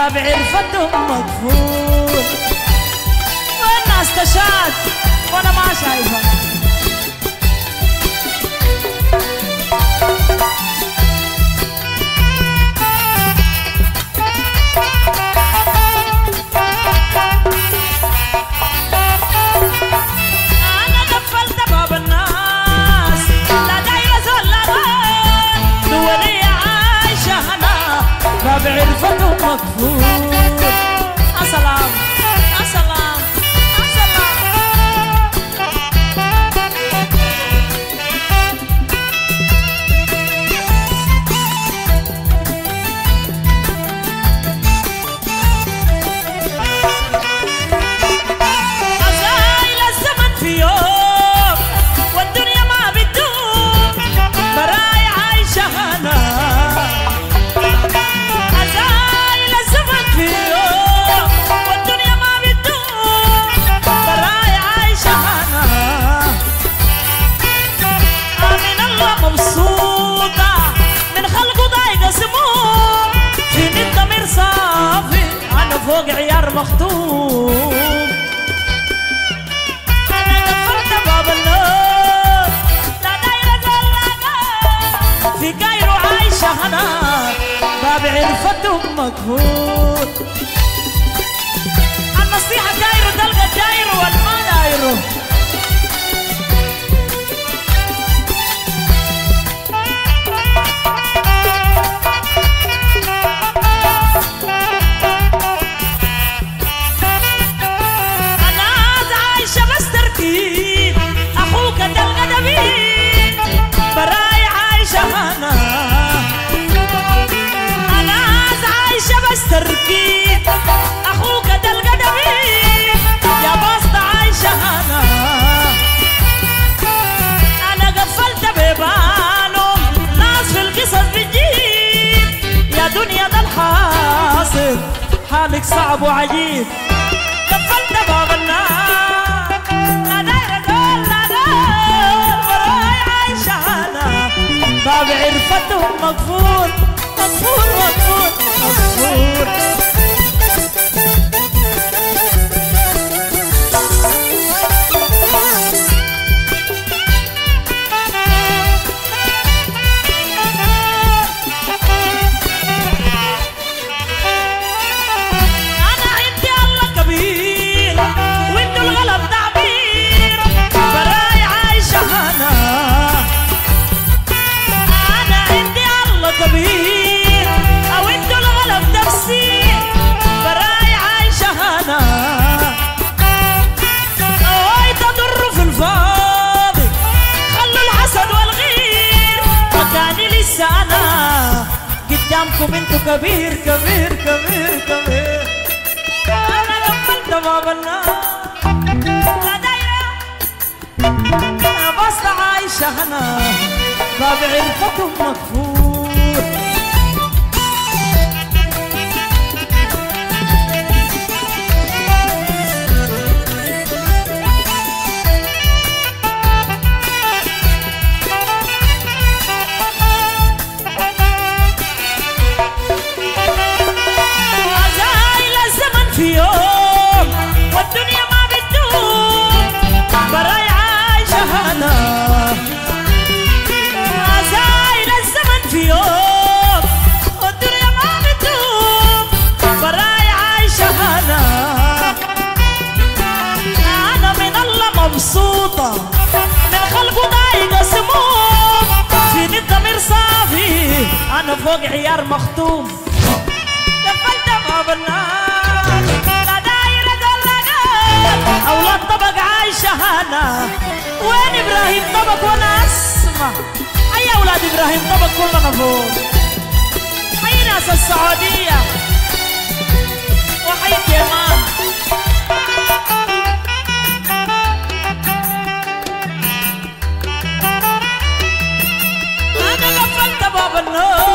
باب عرفتهم مقفول. والناس تشات وانا ما شايفها. انا قفلت باب الناس لا دايرة ولا غير دولية عايشة هنا باب عرفتهم مقفول. السلام السلام فوق عيار مختوم. أنا قفلت باب النور لا دايرة ولا غير في كايرو عايشة هنا باب عرفتهم مقفول. النصيحة دايرو تلقى دايرو والما دايرو. أخوك تلقى دبيب براي عايشة هنا. أنا عايشة بس تركيب أخوك تلقى دبيب يا بسطة عايشة هنا. أنا قفلت ببالهم ناس في القصص بتجيب يا دنيا ده الحاصل حالك صعب وعجيب. قفلت باب الناس باب عرفتهم مقفول مقفول مقفول مقفول. أنا عندي الله كبير وانتو الغلط تعبير براي عايشة هنا. كبير او انتو الغلط تفسير براي عايشة هنا. اوي تضر في الفاضي خلوا الحسد والغير مكاني لسه انا قدامكم انتو كبير كبير كبير كبير. انا قفلت باب النار لا دايرة انا بس عايشة هنا باب عرفتهم مقفول. في يوم والدنيا ما بتدوم براي عايشة هنا. زايل الزمن في يوم والدنيا ما بتدوم براي عايشة هنا. أنا من الله مبسوطة من خلقه ضايقة سموم فيني الضمير صافي أنا فوق عيار مختوم. قفلت باب النار أولاد طبق عايشة هنا. وين إبراهيم طبق وأنا أسمع حي أولاد إبراهيم طبق كلنا فوق. حي ناس السعودية وحي كمان. أنا قفلت باب النور